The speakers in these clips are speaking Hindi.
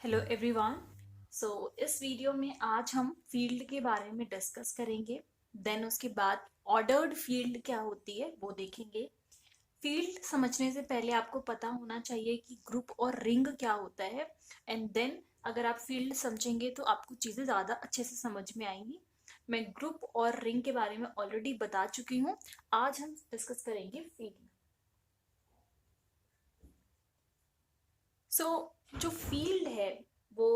Hello everyone. सो इस वीडियो में आज हम फील्ड के बारे में डिस्कस करेंगे। देन उसके बाद ऑर्डर्ड फील्ड क्या होती है वो देखेंगे। फील्ड समझने से पहले आपको पता होना चाहिए कि ग्रुप और रिंग क्या होता है। एंड देन अगर आप फील्ड समझेंगे तो आपको चीज़ें ज़्यादा अच्छे से समझ में आएंगी। मैं ग्रुप और रिंग के बारे में ऑलरेडी बता चुकी हूँ। आज हम डिस्कस करेंगे फील्ड। सो जो फील्ड है वो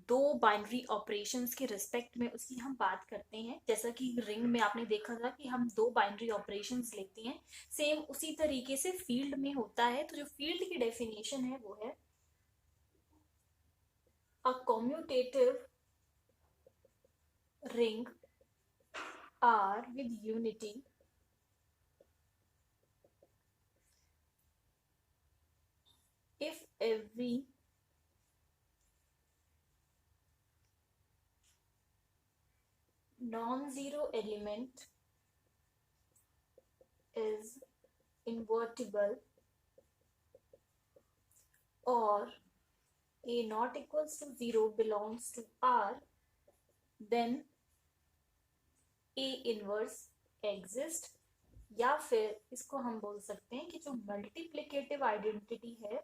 दो बाइनरी ऑपरेशंस के रिस्पेक्ट में उसकी हम बात करते हैं। जैसा कि रिंग में आपने देखा था कि हम दो बाइनरी ऑपरेशंस लेते हैं, सेम उसी तरीके से फील्ड में होता है। तो जो फील्ड की डेफिनेशन है वो है a commutative ring R with unity if every non-zero element is invertible or a not equals to 0 belongs to R, then A inverse exist. या फिर इसको हम बोल सकते हैं कि जो मल्टीप्लिकेटिव आइडेंटिटी है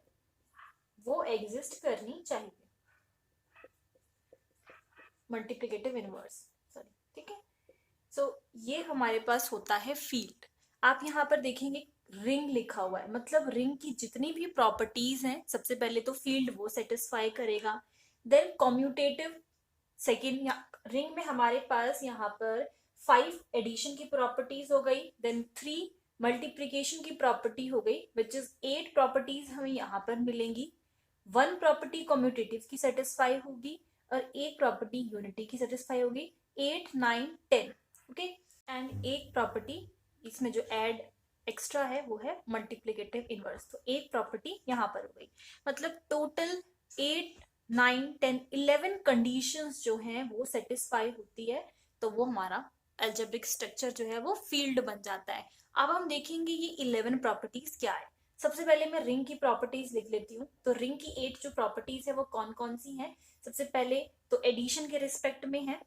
वो एग्जिस्ट करनी चाहिए, मल्टीप्लिकेटिव इनवर्स, सॉरी। ठीक है। सो ये हमारे पास होता है फील्ड। आप यहाँ पर देखेंगे रिंग लिखा हुआ है, मतलब रिंग की जितनी भी प्रॉपर्टीज हैं सबसे पहले तो फील्ड वो सेटिस्फाई करेगा। देन कम्यूटेटिव सेकेंड, रिंग में हमारे पास यहाँ पर 5 एडिशन की प्रॉपर्टीज हो गई, देन 3 मल्टीप्लीकेशन की प्रॉपर्टी हो गई, विच इज 8 प्रॉपर्टीज हमें यहाँ पर मिलेंगी। 1 प्रॉपर्टी कम्यूटेटिव की सेटिस्फाई होगी और एक प्रॉपर्टी यूनिटी की सेटिस्फाई होगी। 8 9 10। ओके। एंड एक प्रॉपर्टी इसमें जो एड एक्स्ट्रा है वो है मल्टीप्लिकेटिव इनवर्स। तो एक प्रॉपर्टी यहाँ पर हो गई, मतलब टोटल 8 9 10 11 कंडीशंस जो हैं वो सेटिस्फाई होती है। तो वो हमारा एल्जेब्रिक स्ट्रक्चर जो है वो फील्ड बन जाता है। अब हम देखेंगे ये 11 प्रॉपर्टीज क्या है। सबसे पहले मैं रिंग की प्रॉपर्टीज लिख लेती हूँ। तो रिंग की 8 जो प्रॉपर्टीज है वो कौन कौन सी हैं। सबसे पहले तो एडिशन के रिस्पेक्ट में है।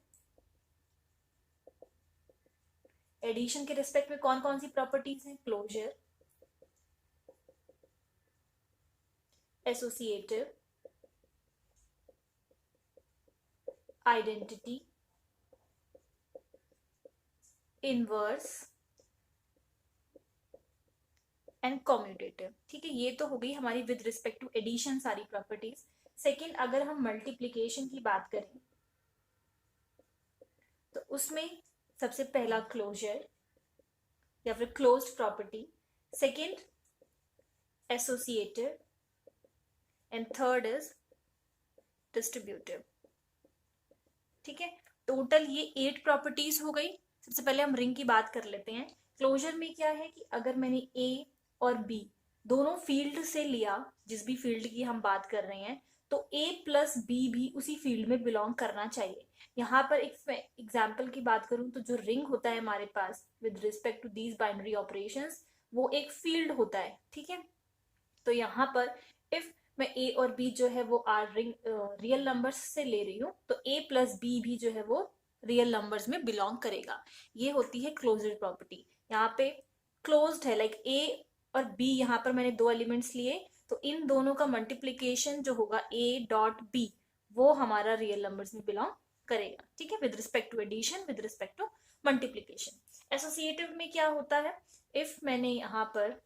एडिशन के रिस्पेक्ट में कौन कौन सी प्रॉपर्टीज हैं? Closure, associative, identity, inverse and commutative. ठीक है, ये तो हो गई हमारी विद रिस्पेक्ट टू एडिशन सारी प्रॉपर्टीज। सेकेंड, अगर हम मल्टीप्लीकेशन की बात करें तो उसमें सबसे पहला क्लोजर या फिर closed property, second associative and third is distributive. ठीक है, टोटल ये 8 प्रॉपर्टीज हो गई। सबसे पहले हम रिंग की बात कर लेते हैं। क्लोजर में क्या है कि अगर मैंने ए और बी दोनों फील्ड से लिया, जिस भी फील्ड की हम बात कर रहे हैं, तो ए प्लस बी भी उसी फील्ड में बिलोंग करना चाहिए। यहाँ पर एक एग्जाम्पल की बात करूं तो जो रिंग होता है हमारे पास with respect to these binary operations, वो एक फील्ड होता है। ठीक है, तो यहाँ पर इफ मैं ए और बी जो है वो आर रिंग रियल नंबर्स से ले रही हूँ, तो ए प्लस बी भी जो है वो रियल नंबर्स में बिलोंग करेगा। ये होती है क्लोज्ड प्रॉपर्टी। यहाँ पे क्लोज्ड है, लाइक ए और बी, यहाँ पर मैंने दो एलिमेंट्स लिए, तो इन दोनों का मल्टीप्लीकेशन जो होगा ए डॉट बी, वो हमारा रियल नंबर्स में बिलोंग करेगा। ठीक है, with respect to addition, with respect to multiplication. Associative में क्या होता है, इफ मैंने यहाँ पर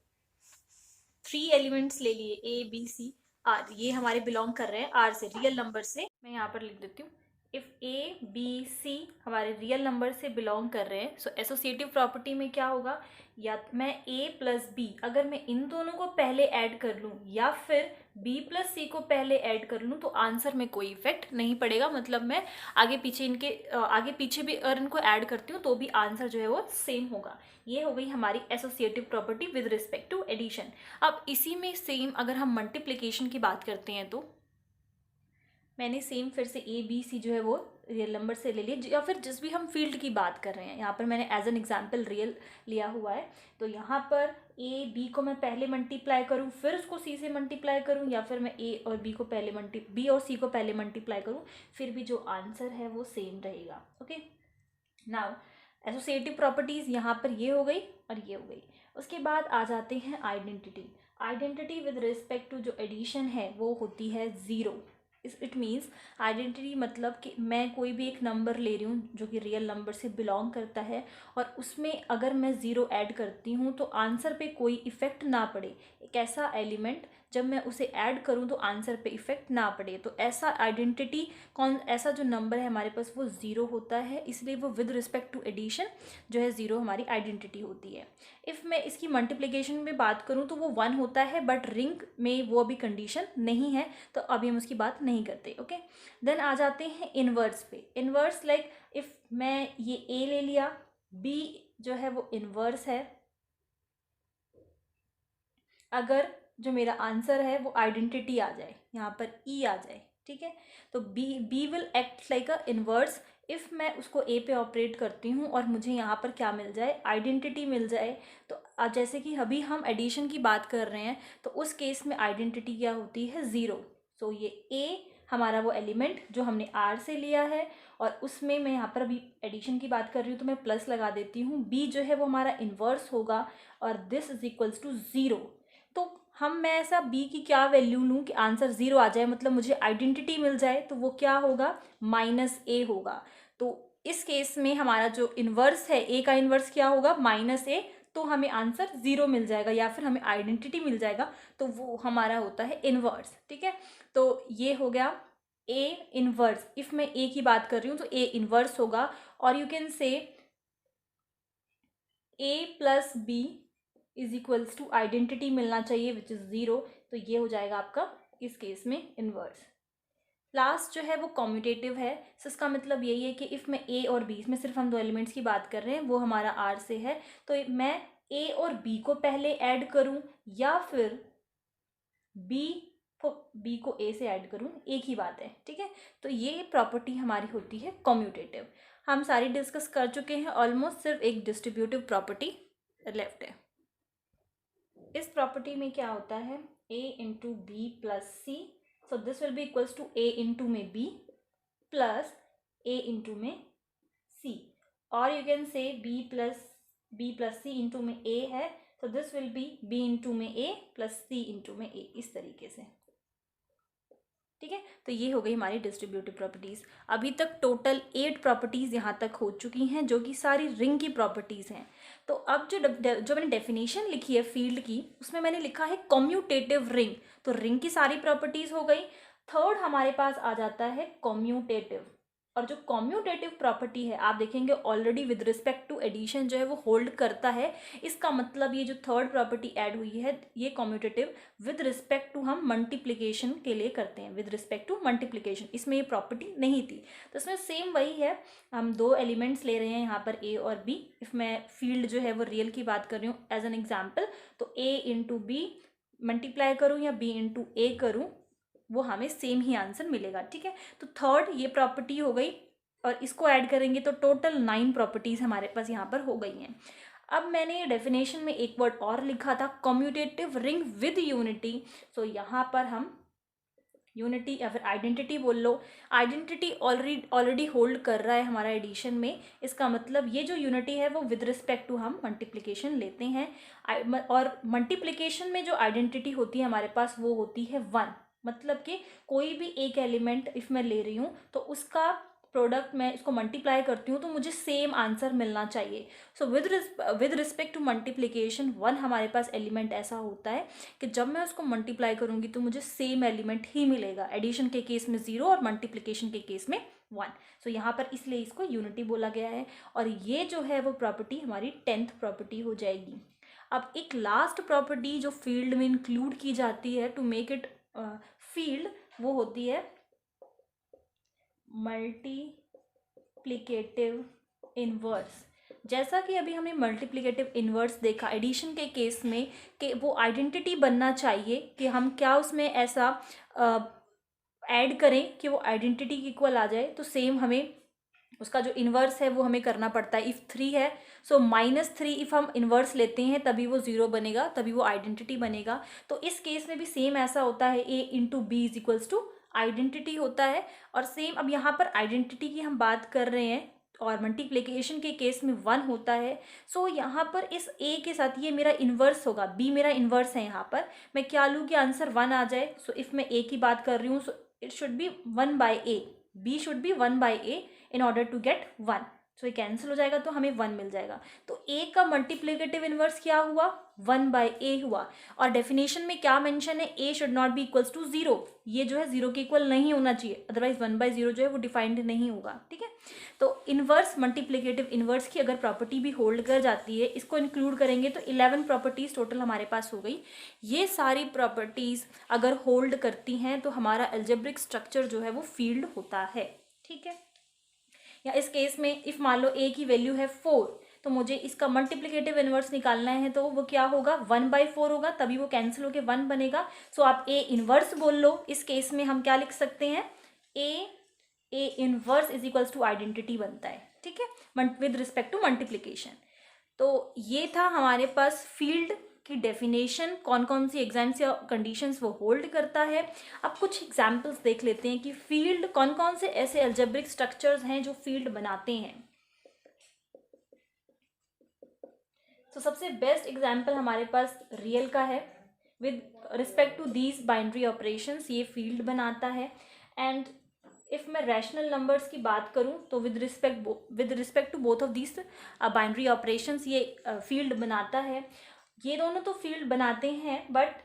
3 एलिमेंट्स ले लिए ए बी सी आर, ये हमारे बिलोंग कर रहे हैं आर से, रियल नंबर से। मैं यहाँ पर लिख देती हूँ, इफ ए बी सी हमारे रियल नंबर से बिलोंग कर रहे हैं, सो एसोसिएटिव प्रॉपर्टी में क्या होगा, या मैं ए प्लस बी अगर मैं इन दोनों को पहले ऐड कर लूँ या फिर बी प्लस सी को पहले ऐड कर लूँ, तो आंसर में कोई इफेक्ट नहीं पड़ेगा। मतलब मैं आगे पीछे इनके आगे पीछे भी अगर इनको ऐड करती हूँ तो भी आंसर जो है वो सेम होगा। ये हो गई हमारी associative property with respect to addition. अब इसी में सेम अगर हम मल्टीप्लिकेशन की बात करते हैं, तो मैंने सेम फिर से ए बी सी जो है वो रियल नंबर से ले लिए, या फिर जिस भी हम फील्ड की बात कर रहे हैं, यहाँ पर मैंने एज एन एग्जाम्पल रियल लिया हुआ है। तो यहाँ पर ए बी को मैं पहले मल्टीप्लाई करूँ फिर उसको सी से मल्टीप्लाई करूँ, या फिर मैं ए और बी को पहले बी और सी को पहले मल्टीप्लाई करूँ, फिर भी जो आंसर है वो सेम रहेगा। ओके, नाउ एसोसिएटिव प्रॉपर्टीज यहाँ पर ये हो गई और ये हो गई। उसके बाद आ जाते हैं identity. Identity with respect to जो एडिशन है वो होती है ज़ीरो। इट मीन्स आइडेंटिटी मतलब कि मैं कोई भी एक नंबर ले रही हूँ जो कि रियल नंबर से बिलोंग करता है, और उसमें अगर मैं ज़ीरो ऐड करती हूँ तो आंसर पे कोई इफ़ेक्ट ना पड़े। एक ऐसा एलिमेंट जब मैं उसे ऐड करूँ तो आंसर पे इफ़ेक्ट ना पड़े, तो ऐसा आइडेंटिटी ऐसा जो नंबर है हमारे पास वो ज़ीरो होता है, इसलिए वो विद रिस्पेक्ट टू एडिशन जो है ज़ीरो हमारी आइडेंटिटी होती है। इफ़ मैं इसकी मल्टीप्लिकेशन में बात करूँ तो वो वन होता है, बट रिंग में वो अभी कंडीशन नहीं है, तो अभी हम उसकी बात नहीं करते। ओके, देन आ जाते हैं इनवर्स पे। इनवर्स लाइक इफ़ मैं ये ए ले लिया, बी जो है वो इनवर्स है, अगर जो मेरा आंसर है वो आइडेंटिटी आ जाए, यहाँ पर ई आ जाए, ठीक है, तो B will act like a inverse if मैं उसको ए पे ऑपरेट करती हूँ और मुझे यहाँ पर क्या मिल जाए, आइडेंटिटी मिल जाए। तो जैसे कि अभी हम एडिशन की बात कर रहे हैं, तो उस केस में आइडेंटिटी क्या होती है, ज़ीरो। सो ये ए हमारा वो एलिमेंट जो हमने आर से लिया है, और उसमें मैं यहाँ पर अभी एडिशन की बात कर रही हूँ तो मैं प्लस लगा देती हूँ, बी जो है वो हमारा इन्वर्स होगा, और this is equals to zero. तो मैं ऐसा b की क्या वैल्यू लूँ कि आंसर ज़ीरो आ जाए, मतलब मुझे आइडेंटिटी मिल जाए, तो वो क्या होगा, माइनस ए होगा। तो इस केस में हमारा जो इन्वर्स है, ए का इन्वर्स क्या होगा, माइनस ए, तो हमें आंसर ज़ीरो मिल जाएगा या फिर हमें आइडेंटिटी मिल जाएगा, तो वो हमारा होता है इन्वर्स। ठीक है, तो ये हो गया ए इन्वर्स। इफ़ मैं ए की बात कर रही हूँ तो ए इन्वर्स होगा, और you can say A plus B is equals to identity मिलना चाहिए विच इज़ ज़ीरो, तो ये हो जाएगा आपका इस केस में इन्वर्स। लास्ट जो है वो कॉम्यूटेटिव है, सो इसका मतलब यही है कि इफ़ मैं ए और बी, इसमें सिर्फ हम दो एलिमेंट्स की बात कर रहे हैं, वो हमारा आर से है, तो मैं ए और बी को पहले ऐड करूं या फिर बी को ए से ऐड करूं, एक ही बात है। ठीक है, तो ये प्रॉपर्टी हमारी होती है कॉम्यूटेटिव। हम सारी डिस्कस कर चुके हैं ऑलमोस्ट, सिर्फ एक डिस्ट्रीब्यूटिव प्रॉपर्टी लेफ्ट है। इस प्रॉपर्टी में क्या होता है, a into B plus C, so this will be equals to a into में b प्लस a इंटू में c, और you can say b plus C into में a है, so this will be b into में a प्लस c इंटू में a, इस तरीके से। ठीक है, तो ये हो गई हमारी डिस्ट्रीब्यूटिव प्रॉपर्टीज़। अभी तक टोटल 8 प्रॉपर्टीज़ यहाँ तक हो चुकी हैं जो कि सारी रिंग की प्रॉपर्टीज़ हैं। तो अब जो मैंने डेफिनेशन लिखी है फील्ड की, उसमें मैंने लिखा है कॉम्यूटेटिव रिंग, तो रिंग की सारी प्रॉपर्टीज़ हो गई। थर्ड हमारे पास आ जाता है कॉम्यूटेटिव, और जो कॉम्यूटेटिव प्रॉपर्टी है आप देखेंगे already with respect to addition जो है वो होल्ड करता है। इसका मतलब ये जो थर्ड प्रॉपर्टी ऐड हुई है ये कॉम्यूटेटिव विद रिस्पेक्ट टू हम मल्टीप्लिकेशन के लिए करते हैं, विद रिस्पेक्ट टू मल्टीप्लिकेशन, इसमें ये प्रॉपर्टी नहीं थी। तो इसमें सेम वही है, हम दो एलिमेंट्स ले रहे हैं यहाँ पर ए और बी। इफ़ मैं फील्ड जो है वो रियल की बात कर रही हूँ एज एन एग्जाम्पल, तो ए इंटू बी मल्टीप्लाई करूँ या बी इंटू ए करूँ, वो हमें सेम ही आंसर मिलेगा। ठीक है, तो थर्ड ये प्रॉपर्टी हो गई, और इसको ऐड करेंगे तो टोटल 9 प्रॉपर्टीज हमारे पास यहाँ पर हो गई हैं। अब मैंने ये डेफिनेशन में एक वर्ड और लिखा था, कॉम्यूटेटिव रिंग विद यूनिटी। सो यहाँ पर हम यूनिटी या फिर आइडेंटिटी बोल लो, आइडेंटिटी ऑलरेडी होल्ड कर रहा है हमारा एडिशन में। इसका मतलब ये जो यूनिटी है वो विद रिस्पेक्ट टू हम मल्टीप्लिकेशन लेते हैं, और मल्टीप्लिकेशन में जो आइडेंटिटी होती है हमारे पास वो होती है 1। मतलब कि कोई भी एक एलिमेंट इफ़ मैं ले रही हूँ तो उसका प्रोडक्ट मैं इसको मल्टीप्लाई करती हूँ तो मुझे सेम आंसर मिलना चाहिए। So with respect to multiplication 1 हमारे पास एलिमेंट ऐसा होता है कि जब मैं उसको मल्टीप्लाई करूँगी तो मुझे सेम एलिमेंट ही मिलेगा, एडिशन के केस में 0 और मल्टीप्लिकेशन के केस में 1। सो यहाँ पर इसलिए इसको यूनिटी बोला गया है, और ये जो है वो प्रॉपर्टी हमारी 10th प्रॉपर्टी हो जाएगी। अब एक लास्ट प्रॉपर्टी जो फील्ड में इंक्लूड की जाती है टू मेक इट फील्ड, वो होती है मल्टीप्लिकेटिव इनवर्स। जैसा कि अभी हमने मल्टीप्लिकेटिव इनवर्स देखा एडिशन के केस में कि वो आइडेंटिटी बनना चाहिए कि हम क्या उसमें ऐसा ऐड करें कि वो आइडेंटिटी इक्वल आ जाए, तो सेम हमें उसका जो इन्वर्स है वो हमें करना पड़ता है। इफ़ 3 है सो -3 इफ़ हम इन्वर्स लेते हैं तभी वो 0 बनेगा, तभी वो आइडेंटिटी बनेगा। तो इस केस में भी सेम ऐसा होता है, a into B is equals to identity होता है। और सेम अब यहाँ पर आइडेंटिटी की हम बात कर रहे हैं और मल्टीप्लिकेशन के केस में 1 होता है। सो यहाँ पर इस a के साथ ये मेरा इन्वर्स होगा, b मेरा इन्वर्स है। यहाँ पर मैं क्या लूँ कि आंसर 1 आ जाए। सो इफ़ मैं a की बात कर रही हूँ so it should be 1/a, b should be 1/a in order to get 1। So ये कैंसिल हो जाएगा तो हमें 1 मिल जाएगा। तो a का मल्टीप्लिकेटिव इन्वर्स क्या हुआ, 1/a हुआ। और डेफिनेशन में क्या मेंशन है, a should not be equals to 0। ये जो है 0 के इक्वल नहीं होना चाहिए, अदरवाइज 1/0 जो है वो डिफाइंड नहीं होगा। ठीक है, तो इन्वर्स मल्टीप्लिकेटिव इन्वर्स की अगर प्रॉपर्टी भी होल्ड कर जाती है, इसको इंक्लूड करेंगे तो 11 प्रॉपर्टीज टोटल हमारे पास हो गई। ये सारी प्रॉपर्टीज अगर होल्ड करती हैं तो हमारा अलजेब्रिक स्ट्रक्चर जो है वो फील्ड होता है। ठीक है, या इस केस में इफ मान लो a की वैल्यू है 4, तो मुझे इसका मल्टीप्लिकेटिव इन्वर्स निकालना है, तो वो क्या होगा, 1/4 होगा, तभी वो कैंसिल होके 1 बनेगा। सो आप a इन्वर्स बोल लो। इस केस में हम क्या लिख सकते हैं, a inverse is equals to identity बनता है। ठीक है, विद रिस्पेक्ट टू मल्टीप्लिकेशन। तो ये था हमारे पास फील्ड की डेफिनेशन, कौन कौन सी एग्जाम्स या कंडीशंस वो होल्ड करता है। अब कुछ एग्जाम्पल्स देख लेते हैं कि फील्ड कौन कौन से ऐसे अलजेब्रिक स्ट्रक्चर्स हैं जो फील्ड बनाते हैं। तो सबसे बेस्ट एग्जाम्पल हमारे पास रियल का है। With respect to these binary operations ये फील्ड बनाता है। एंड इफ मैं रैशनल नंबर्स की बात करूं तो with respect to both of these binary operations ये फील्ड बनाता है। ये दोनों तो फील्ड बनाते हैं, बट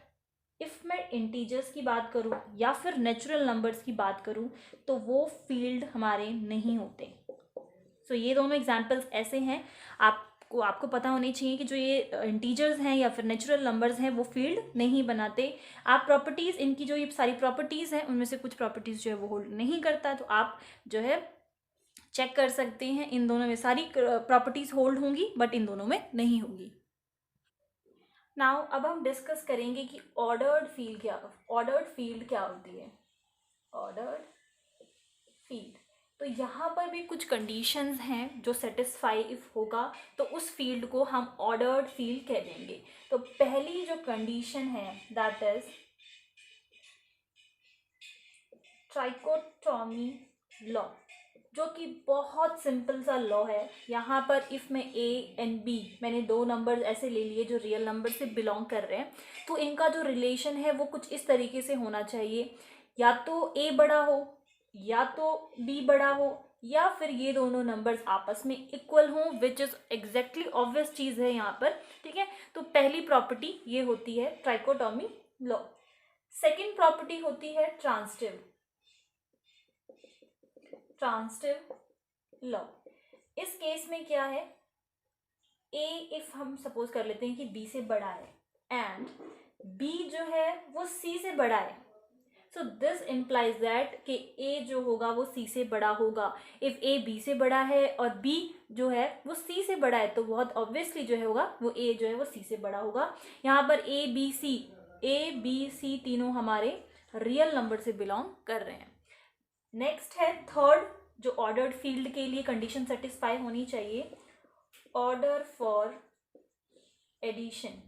इफ़ मैं इंटीजर्स की बात करूं या फिर नेचुरल नंबर्स की बात करूं तो वो फील्ड हमारे नहीं होते। सो ये दोनों एग्जाम्पल्स ऐसे हैं, आपको पता होनी चाहिए कि जो ये इंटीजर्स हैं या फिर नेचुरल नंबर्स हैं वो फील्ड नहीं बनाते। आप प्रॉपर्टीज़, इनकी जो ये सारी प्रॉपर्टीज़ हैं उनमें से कुछ प्रॉपर्टीज़ जो है वो होल्ड नहीं करता, तो आप जो है चेक कर सकते हैं। इन दोनों में सारी प्रॉपर्टीज़ होल्ड होंगी बट इन दोनों में नहीं होंगी। नाउ अब हम डिस्कस करेंगे कि ऑर्डर्ड फील्ड क्या होती है। ऑर्डर्ड फील्ड, तो यहाँ पर भी कुछ कंडीशंस हैं जो सेटिस्फाई इफ होगा तो उस फील्ड को हम ऑर्डर्ड फील्ड कह देंगे। तो पहली जो कंडीशन है दैट इज ट्राइकोटॉमी लॉ, जो कि बहुत सिंपल सा लॉ है। यहाँ पर इफ़ मैं a एंड b, मैंने दो नंबर ऐसे ले लिए जो रियल नंबर से बिलोंग कर रहे हैं, तो इनका जो रिलेशन है वो कुछ इस तरीके से होना चाहिए, या तो a बड़ा हो या तो b बड़ा हो या फिर ये दोनों नंबर्स आपस में इक्वल हों, विच इज़ एग्जैक्टली ऑब्वियस चीज़ है यहाँ पर। ठीक है, तो पहली प्रॉपर्टी ये होती है ट्राइकोटॉमी लॉ। सेकेंड प्रॉपर्टी होती है ट्रांजिटिव लॉ। इस केस में क्या है, a इफ हम सपोज कर लेते हैं कि b से बड़ा है एंड b जो है वो c से बड़ा है, सो दिस इम्प्लाइज दैट कि a जो होगा वो c से बड़ा होगा। इफ a b से बड़ा है और b जो है वो c से बड़ा है तो बहुत ऑब्वियसली जो है होगा वो a जो है वो c से बड़ा होगा। यहाँ पर a b c तीनों हमारे रियल नंबर से बिलोंग कर रहे हैं। नेक्स्ट है थर्ड, जो ऑर्डर्ड फील्ड के लिए कंडीशन सेटिस्फाई होनी चाहिए, ऑर्डर फॉर एडिशन।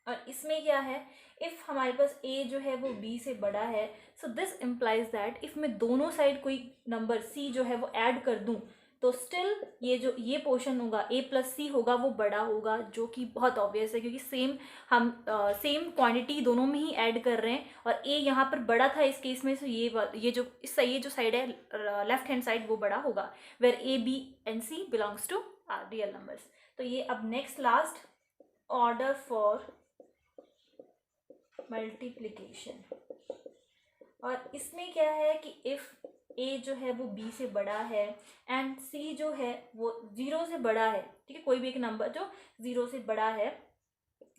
और इसमें क्या है, इफ हमारे पास a जो है वो b से बड़ा है, so this implies that if मैं दोनों साइड कोई नंबर c जो है वो ऐड कर दूं तो स्टिल ये पोर्शन होगा a प्लस सी होगा वो बड़ा होगा, जो कि बहुत ऑब्वियस है क्योंकि सेम क्वांटिटी दोनों में ही ऐड कर रहे हैं और a यहाँ पर बड़ा था इस केस में। सो ये जो साइड है लेफ्ट हैंड साइड वो बड़ा होगा, where a b and c belongs to real numbers. तो ये अब next last order for multiplication, और इसमें क्या है कि इफ a जो है वो b से बड़ा है एंड c जो है वो 0 से बड़ा है, ठीक है, कोई भी एक नंबर जो 0 से बड़ा है,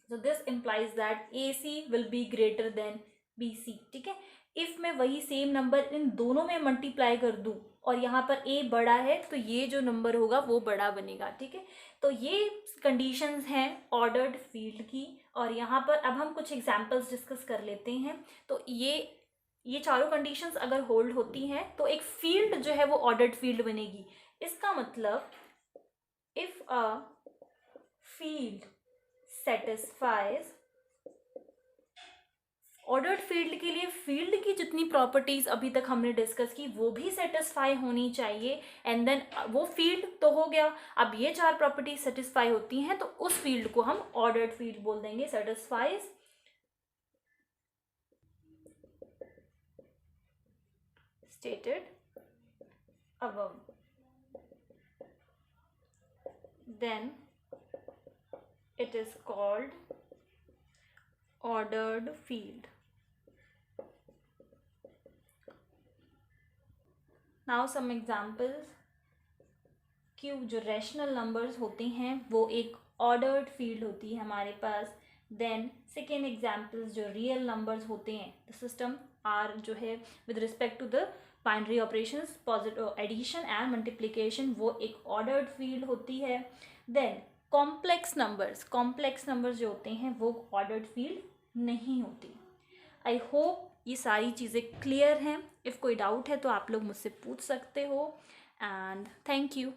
so this implies that AC will be greater than BC। ठीक है, इफ मैं वही सेम नंबर इन दोनों में मल्टीप्लाई कर दूं और यहाँ पर a बड़ा है तो ये जो नंबर होगा वो बड़ा बनेगा। ठीक है, तो ये कंडीशंस हैं ऑर्डर्ड फील्ड की। और यहाँ पर अब हम कुछ एग्जांपल्स डिस्कस कर लेते हैं। तो ये ये चारों कंडीशंस अगर होल्ड होती हैं तो एक फील्ड जो है वो ऑर्डर्ड फील्ड बनेगी। इसका मतलब if a field satisfies, ordered field के लिए फील्ड की जितनी प्रॉपर्टीज अभी तक हमने डिस्कस की वो भी सेटिस्फाई होनी चाहिए, एंड देन वो फील्ड तो हो गया। अब ये चार प्रॉपर्टीज सेटिस्फाई होती हैं तो उस फील्ड को हम ऑर्डर्ड फील्ड बोल देंगे, satisfies stated above, then it is called ordered field. Now some examples. Q जो रैशनल नंबर्स होते हैं वो एक ऑर्डर्ड फील्ड होती है हमारे पास। देन सेकेंड एग्जाम्पल्स जो रियल नंबर्स होते हैं, द सिस्टम आर जो है with respect to the binary operations, positive addition and multiplication, वो एक ऑर्डर्ड फील्ड होती है। देन कॉम्प्लेक्स नंबर्स जो होते हैं वो ऑर्डर्ड फील्ड नहीं होती। आई होप ये सारी चीज़ें क्लियर हैं। इफ़ कोई डाउट है तो आप लोग मुझसे पूछ सकते हो, एंड थैंक यू।